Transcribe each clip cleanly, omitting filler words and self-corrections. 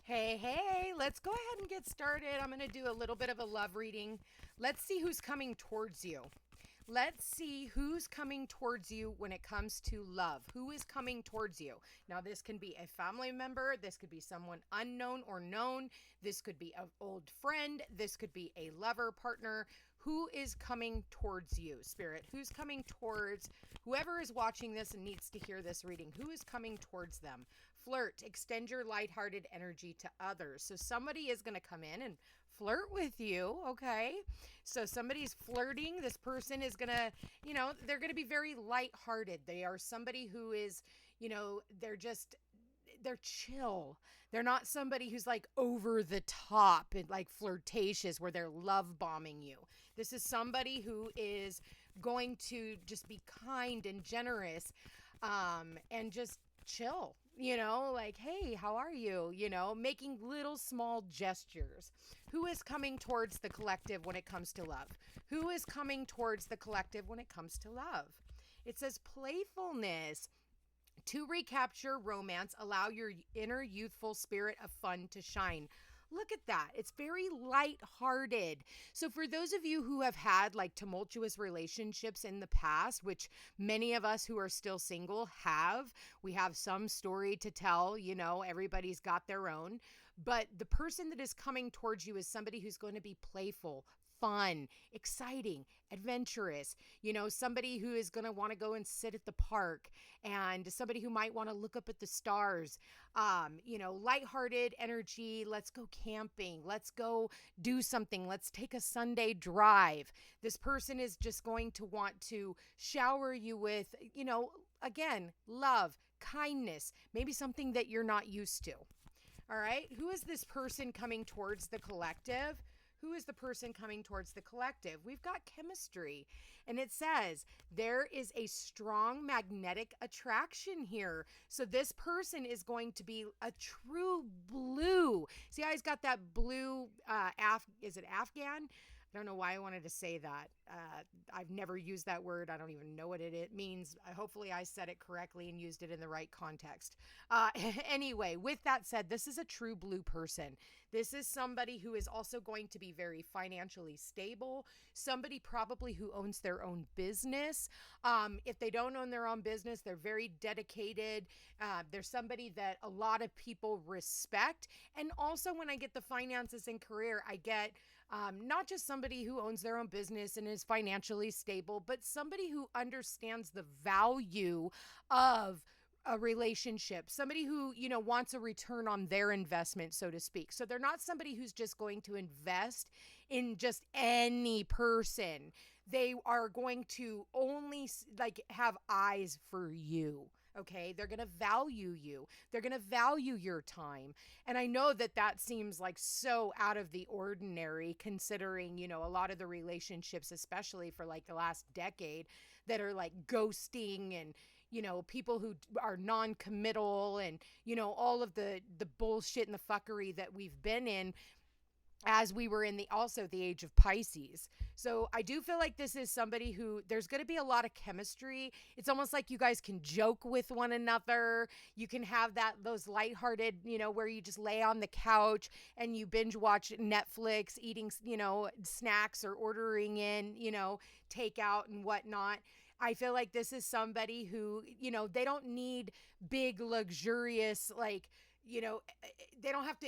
Hey, let's go ahead and get started. I'm going to do a little bit of a love reading. Let's see who's coming towards you. Let's see who's coming towards you when it comes to love. Who is coming towards you? Now, this can be a family member. This could be someone unknown or known. This could be an old friend. This could be a lover, partner. Who is coming towards you, Spirit? Who's coming towards whoever is watching this and needs to hear this reading? Who is coming towards them? Flirt, extend your lighthearted energy to others. So somebody is going to come in and flirt with you, okay? So somebody's flirting. This person is going to, they're going to be very lighthearted. They are somebody who is, they're chill. They're not somebody who's like over the top and like flirtatious where they're love bombing you. This is somebody who is going to just be kind and generous and just chill, like, hey, how are you? Making little small gestures. Who is coming towards the collective when it comes to love? Who is coming towards the collective when it comes to love? It says playfulness. To recapture romance, allow your inner youthful spirit of fun to shine. Look at that. It's very light-hearted. So for those of you who have had like tumultuous relationships in the past, which many of us who are still single have, we have some story to tell, everybody's got their own. But the person that is coming towards you is somebody who's going to be playful, fun, exciting, adventurous, somebody who is going to want to go and sit at the park, and somebody who might want to look up at the stars, lighthearted energy. Let's go camping. Let's go do something. Let's take a Sunday drive. This person is just going to want to shower you with, again, love, kindness, maybe something that you're not used to. All right. Who is this person coming towards the collective? Who is the person coming towards the collective? We've got chemistry. And it says there is a strong magnetic attraction here. So this person is going to be a true blue. See how he's got that blue, is it Afghan? I don't know why I wanted to say that. I've never used that word. I don't even know what it means. Hopefully I said it correctly and used it in the right context. Anyway, with that said, this is a true blue person. This is somebody who is also going to be very financially stable. Somebody probably who owns their own business. If they don't own their own business, they're very dedicated. They're somebody that a lot of people respect. And also when I get the finances and career, I get not just somebody who owns their own business and is financially stable, but somebody who understands the value of a relationship, somebody who, wants a return on their investment, so to speak. So they're not somebody who's just going to invest in just any person. They are going to only like have eyes for you. Okay, they're going to value you. They're going to value your time. And I know that that seems like so out of the ordinary considering, a lot of the relationships, especially for like the last decade, that are like ghosting and, people who are non-committal and, all of the bullshit and the fuckery that we've been in as we were in the age of Pisces. So I do feel like this is somebody who there's going to be a lot of chemistry. It's almost like you guys can joke with one another. You can have those lighthearted, where you just lay on the couch and you binge watch Netflix, eating, snacks or ordering in, takeout and whatnot. I feel like this is somebody who, they don't need big, luxurious, like, they don't have to,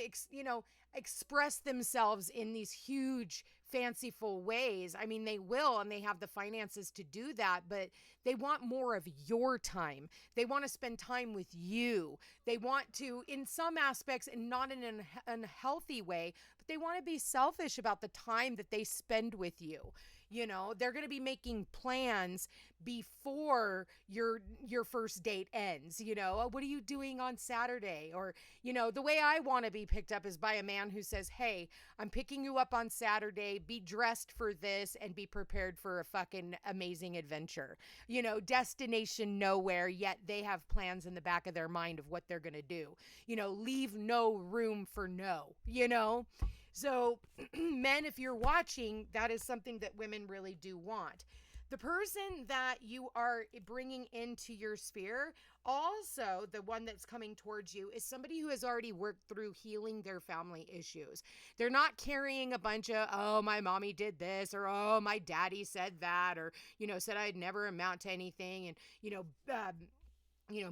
express themselves in these huge, fanciful ways. I mean, they will, and they have the finances to do that, but they want more of your time. They want to spend time with you. They want to, in some aspects, and not in an unhealthy way, but they want to be selfish about the time that they spend with you. They're going to be making plans before your first date ends. Oh, what are you doing on Saturday? Or, the way I want to be picked up is by a man who says, hey, I'm picking you up on Saturday. Be dressed for this and be prepared for a fucking amazing adventure. Destination nowhere, yet they have plans in the back of their mind of what they're going to do. Leave no room for no, So men, if you're watching, that is something that women really do want. The person that you are bringing into your sphere, also the one that's coming towards you, is somebody who has already worked through healing their family issues. They're not carrying a bunch of, oh, my mommy did this, or oh, my daddy said that, or, said I'd never amount to anything. And,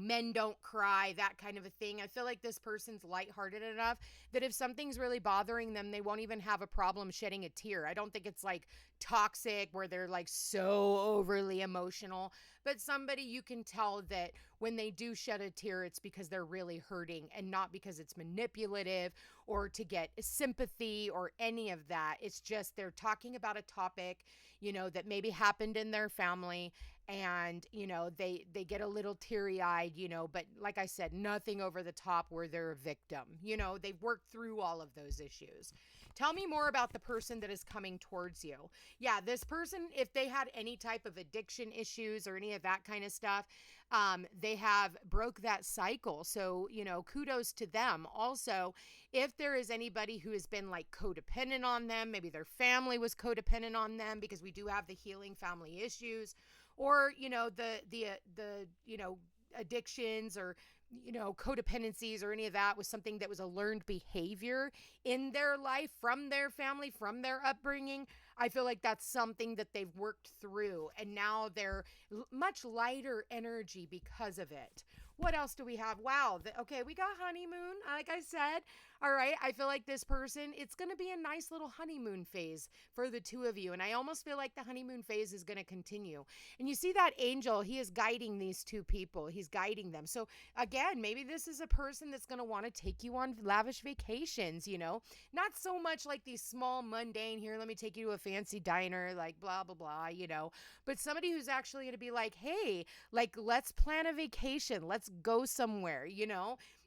men don't cry, that kind of a thing. I feel like this person's lighthearted enough that if something's really bothering them, they won't even have a problem shedding a tear. I don't think it's like toxic where they're like so overly emotional, but somebody you can tell that when they do shed a tear, it's because they're really hurting and not because it's manipulative or to get sympathy or any of that. It's just they're talking about a topic, that maybe happened in their family, and they get a little teary-eyed, but like I said, nothing over the top where they're a victim. They've worked through all of those issues. Tell me more about the person that is coming towards you. Yeah, this person, if they had any type of addiction issues or any of that kind of stuff, they have broke that cycle. So, kudos to them. Also, if there is anybody who has been like codependent on them, maybe their family was codependent on them, because we do have the healing family issues, or, the addictions or, codependencies or any of that was something that was a learned behavior in their life from their family, from their upbringing. I feel like that's something that they've worked through, and now they're much lighter energy because of it. What else do we have? Wow. Okay, we got honeymoon, like I said. All right, I feel like this person, it's going to be a nice little honeymoon phase for the two of you, and I almost feel like the honeymoon phase is going to continue. And you see that angel, he is guiding these two people. He's guiding them. So again, maybe this is a person that's going to want to take you on lavish vacations, not so much like these small mundane, here, let me take you to a fancy diner, like blah, blah, blah, but somebody who's actually going to be like, hey, like, let's plan a vacation. Let's go somewhere,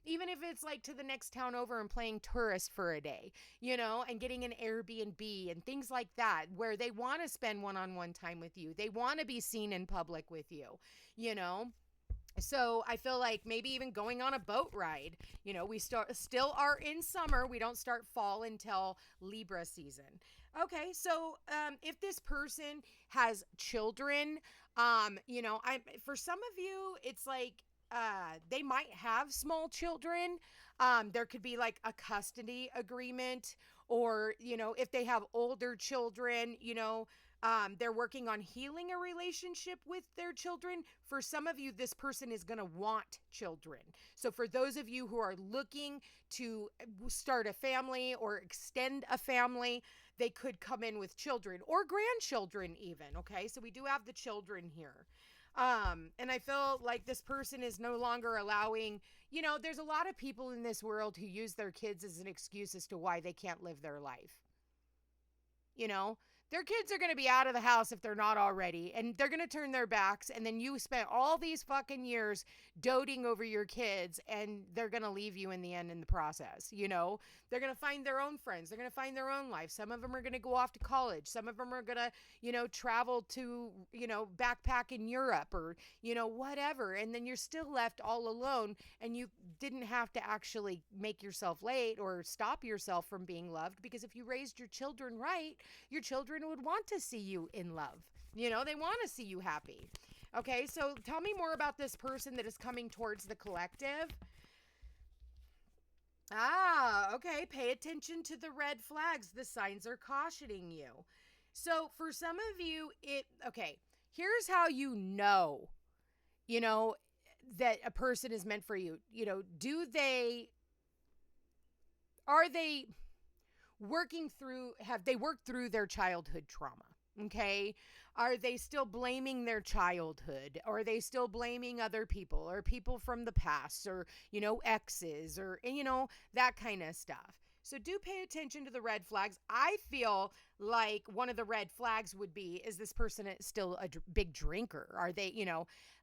even if it's like to the next town over and playing tourist for a day, and getting an Airbnb and things like that, where they want to spend one-on-one time with you. They want to be seen in public with you, So I feel like maybe even going on a boat ride. We still are in summer. We don't start fall until Libra season. Okay, so if this person has children, for some of you, it's like they might have small children. There could be like a custody agreement, or, if they have older children, they're working on healing a relationship with their children. For some of you, this person is going to want children. So for those of you who are looking to start a family or extend a family, they could come in with children or grandchildren even. Okay, so we do have the children here. And I feel like this person is no longer allowing, there's a lot of people in this world who use their kids as an excuse as to why they can't live their life. Their kids are going to be out of the house if they're not already, and they're going to turn their backs, and then you spent all these fucking years doting over your kids, and they're going to leave you in the end in the process. They're going to find their own friends. They're going to find their own life. Some of them are going to go off to college. Some of them are going to, travel to, backpack in Europe or, whatever. And then you're still left all alone, and you didn't have to actually make yourself late or stop yourself from being loved, because if you raised your children right, your children would want to see you in love. They want to see you happy. Okay, so tell me more about this person that is coming towards the collective. Okay, pay attention to the red flags. The signs are cautioning you. So for some of you, here's how that a person is meant for you. Are they have they worked through their childhood trauma? Okay. Are they still blaming their childhood? Or are they still blaming other people or people from the past, or, exes, or, that kind of stuff? So do pay attention to the red flags. I feel like one of the red flags would be, is this person still a big drinker? Are they,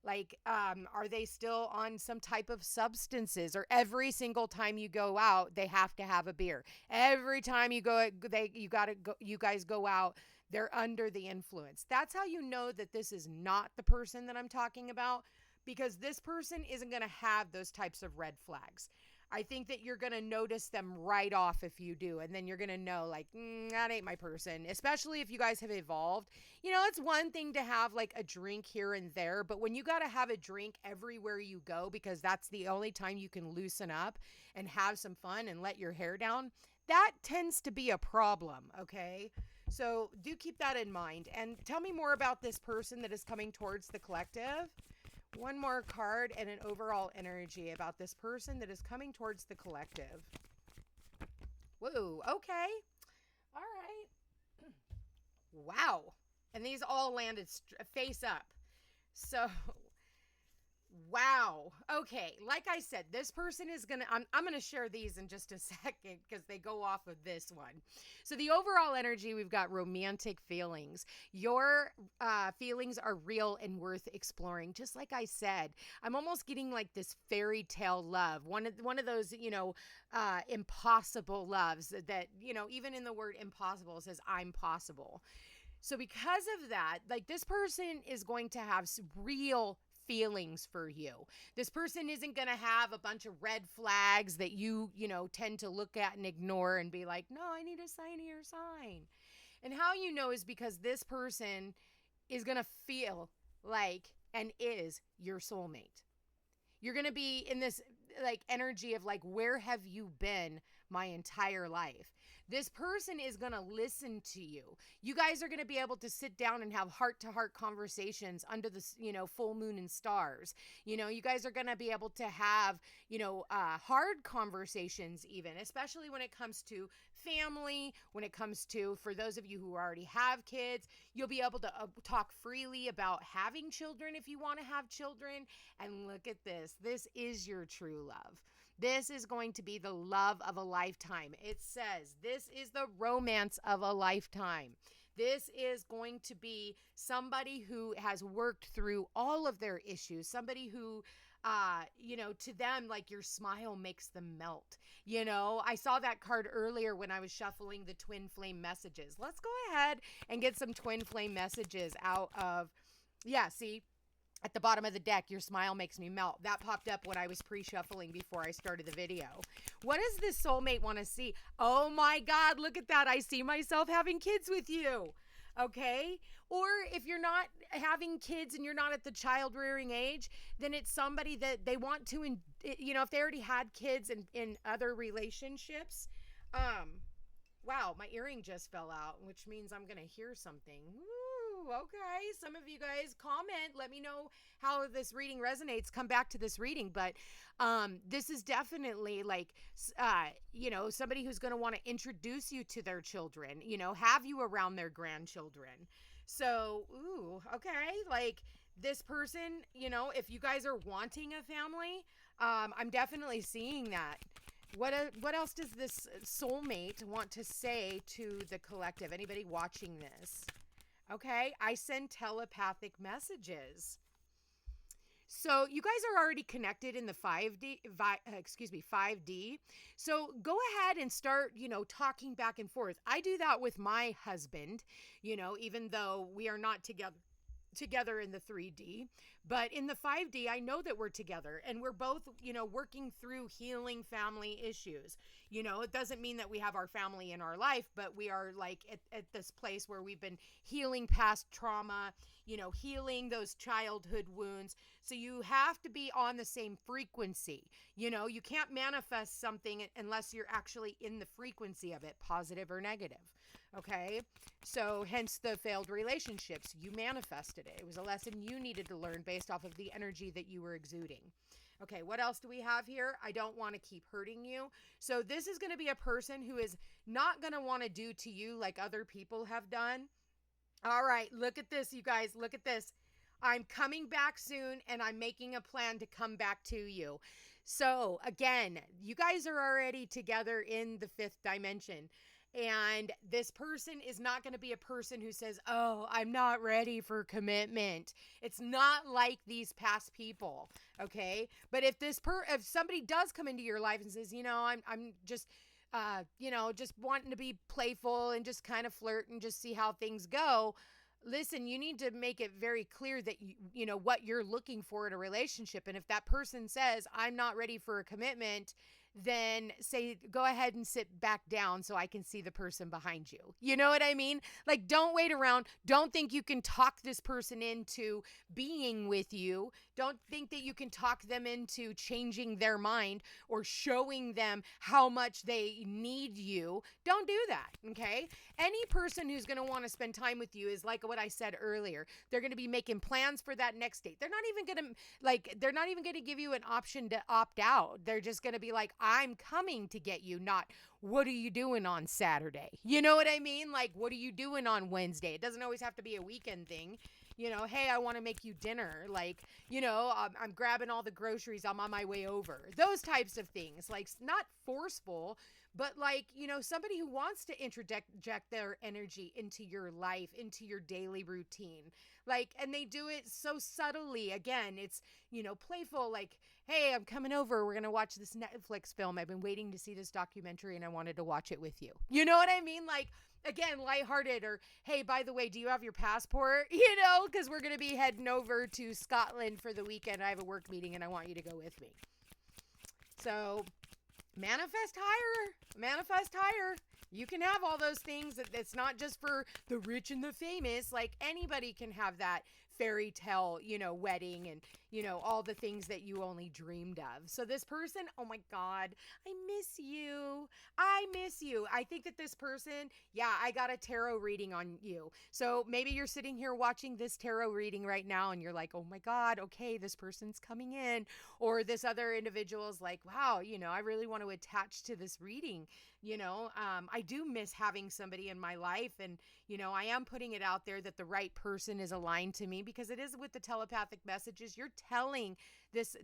are they still on some type of substances, or every single time you go out, they have to have a beer? Every time you guys go out, they're under the influence. That's how you know that this is not the person that I'm talking about, because this person isn't going to have those types of red flags. I think that you're going to notice them right off if you do. And then you're going to know, like, that ain't my person, especially if you guys have evolved. You know, it's one thing to have like a drink here and there, but when you got to have a drink everywhere you go, because that's the only time you can loosen up and have some fun and let your hair down, that tends to be a problem, okay? So do keep that in mind. And tell me more about this person that is coming towards the collective. One more card and an overall energy about this person that is coming towards the collective. Whoa, okay. All right. Wow. And these all landed face up. So, wow. Okay. Like I said, this person is going to, I'm going to share these in just a second because they go off of this one. So the overall energy, we've got romantic feelings. Your feelings are real and worth exploring. Just like I said, I'm almost getting like this fairy tale love. One of those, impossible loves that, even in the word impossible, it says I'm possible. So because of that, like this person is going to have real feelings for you. This person isn't going to have a bunch of red flags that you tend to look at and ignore and be like, no, I need a sign of your sign. And how you know is because this person is going to feel like and is your soulmate. You're going to be in this like energy of like, where have you been my entire life? This person is going to listen to you. You guys are going to be able to sit down and have heart-to-heart conversations under the, full moon and stars. You guys are going to be able to have, hard conversations even, especially when it comes to family, when it comes to, for those of you who already have kids, you'll be able to talk freely about having children if you want to have children. And look at this. This is your true love. This is going to be the love of a lifetime. It says this is the romance of a lifetime. This is going to be somebody who has worked through all of their issues, somebody who, to them, like your smile makes them melt. I saw that card earlier when I was shuffling the twin flame messages. Let's go ahead and get some twin flame messages out of, see, at the bottom of the deck, your smile makes me melt. That popped up when I was pre-shuffling before I started the video. What does this soulmate want to see? Oh my God, look at that. I see myself having kids with you. Okay? Or if you're not having kids and you're not at the child rearing age, then it's somebody that they want to, if they already had kids in other relationships. Wow, my earring just fell out, which means I'm going to hear something. Okay, some of you guys comment, let me know how this reading resonates, come back to this reading, but this is definitely like somebody who's going to want to introduce you to their children, have you around their grandchildren. So okay, like this person, if you guys are wanting a family, I'm definitely seeing that. What else does this soulmate want to say to the collective? Anybody watching this? Okay, I send telepathic messages. So you guys are already connected in the 5D. So go ahead and start, talking back and forth. I do that with my husband, even though we are not together in the 3D, but in the 5D, I know that we're together and we're both, working through healing family issues. It doesn't mean that we have our family in our life, but we are like at this place where we've been healing past trauma, healing those childhood wounds. So you have to be on the same frequency. You can't manifest something unless you're actually in the frequency of it, positive or negative. Okay, so hence the failed relationships. You manifested it. It was a lesson you needed to learn based off of the energy that you were exuding. Okay, what else do we have here? I don't want to keep hurting you. So this is going to be a person who is not going to want to do to you like other people have done. All right, look at this, you guys. Look at this. I'm coming back soon and I'm making a plan to come back to you. So again, you guys are already together in the 5th dimension. And this person is not going to be a person who says, oh, I'm not ready for commitment. It's not like these past people. Okay. But if if somebody does come into your life and says, I'm just, just wanting to be playful and just kind of flirt and just see how things go. Listen, you need to make it very clear that you know what you're looking for in a relationship. And if that person says, I'm not ready for a commitment, then say, go ahead and sit back down so I can see the person behind you. You know what I mean? Like, don't wait around. Don't think you can talk this person into being with you. Don't think that you can talk them into changing their mind or showing them how much they need you. Don't do that, okay? Any person who's going to want to spend time with you is like what I said earlier. They're going to be making plans for that next date. They're not even going to give you an option to opt out. They're just going to be like, I'm coming to get you, not what are you doing on Saturday? You know what I mean? Like, what are you doing on Wednesday? It doesn't always have to be a weekend thing. You know, hey, I want to make you dinner. Like, you know, I'm grabbing all the groceries. I'm on my way over. Those types of things. Like, not forceful, but like, you know, somebody who wants to inject their energy into your life, into your daily routine. Like, and they do it so subtly. Again, it's, you know, playful. Like, hey, I'm coming over. We're going to watch this Netflix film. I've been waiting to see this documentary and I wanted to watch it with you. You know what I mean? Like, again, lighthearted, or, hey, by the way, do you have your passport? You know, because we're going to be heading over to Scotland for the weekend. I have a work meeting and I want you to go with me. So manifest higher. Manifest higher. You can have all those things. It's not just for the rich and the famous. Like, anybody can have that fairy tale, you know, wedding and, you know, all the things that you only dreamed of. So this person, oh my God, I miss you. I miss you. I think that this person, yeah, I got a tarot reading on you. So maybe you're sitting here watching this tarot reading right now and you're like, oh my God, okay, this person's coming in. Or this other individual is like, wow, you know, I really want to attach to this reading. You know, I do miss having somebody in my life, and, you know, I am putting it out there that the right person is aligned to me, because it is with the telepathic messages. You're telling this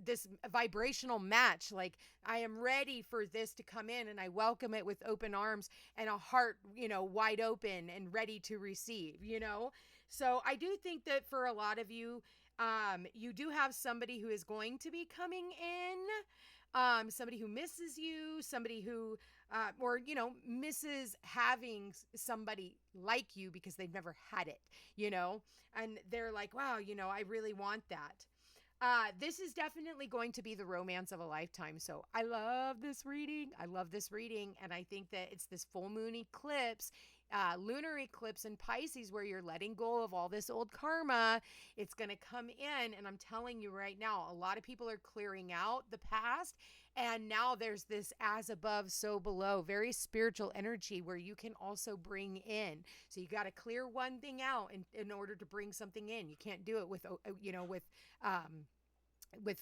vibrational match, like, I am ready for this to come in, and I welcome it with open arms and a heart, you know, wide open and ready to receive, you know? So I do think that for a lot of you, you do have somebody who is going to be coming in, somebody who misses you, somebody who, or, you know, misses having somebody like you because they've never had it, you know, and they're like, wow, you know, I really want that. This is definitely going to be the romance of a lifetime. So I love this reading. I love this reading. And I think that it's this full moon eclipse, lunar eclipse in Pisces, where you're letting go of all this old karma. It's going to come in. And I'm telling you right now, a lot of people are clearing out the past. And now there's this as above, so below, very spiritual energy where you can also bring in. So you got to clear one thing out in order to bring something in. You can't do it with, you know, with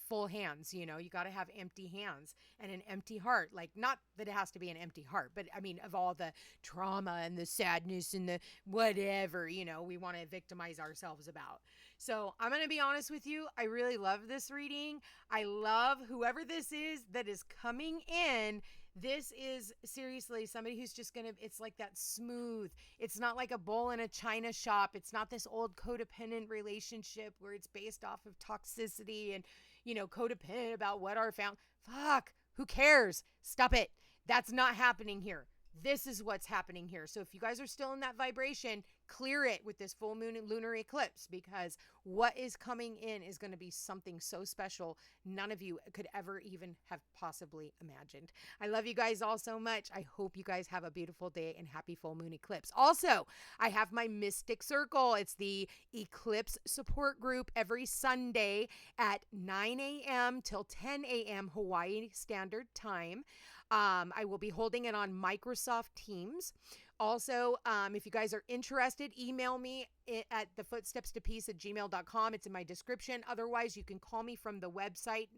full hands. You know, you got to have empty hands and an empty heart. Like, not that it has to be an empty heart, but I mean, of all the trauma and the sadness and the whatever, you know, we want to victimize ourselves about. So I'm going to be honest with you. I really love this reading. I love whoever this is that is coming in. This is seriously somebody who's just going to, it's like that smooth. It's not like a bowl in a china shop. It's not this old codependent relationship where it's based off of toxicity and, you know, codependent about what our family, fuck, who cares? Stop it. That's not happening here. This is what's happening here. So if you guys are still in that vibration, clear it with this full moon and lunar eclipse, because what is coming in is going to be something so special none of you could ever even have possibly imagined. I love you guys all so much. I hope you guys have a beautiful day and happy full moon eclipse. Also, I have my Mystic Circle. It's the eclipse support group every Sunday at 9 a.m. till 10 a.m. Hawaii Standard Time. I will be holding it on Microsoft Teams. Also, if you guys are interested, email me at thefootstepstopeace@gmail.com. It's in my description. Otherwise, you can call me from the website,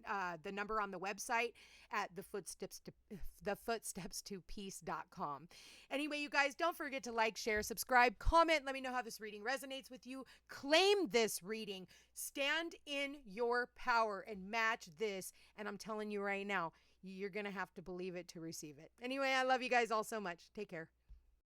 the number on the website at thefootstepstopeace.com. Anyway, you guys, don't forget to like, share, subscribe, comment. Let me know how this reading resonates with you. Claim this reading. Stand in your power and match this. And I'm telling you right now, you're going to have to believe it to receive it. Anyway, I love you guys all so much. Take care.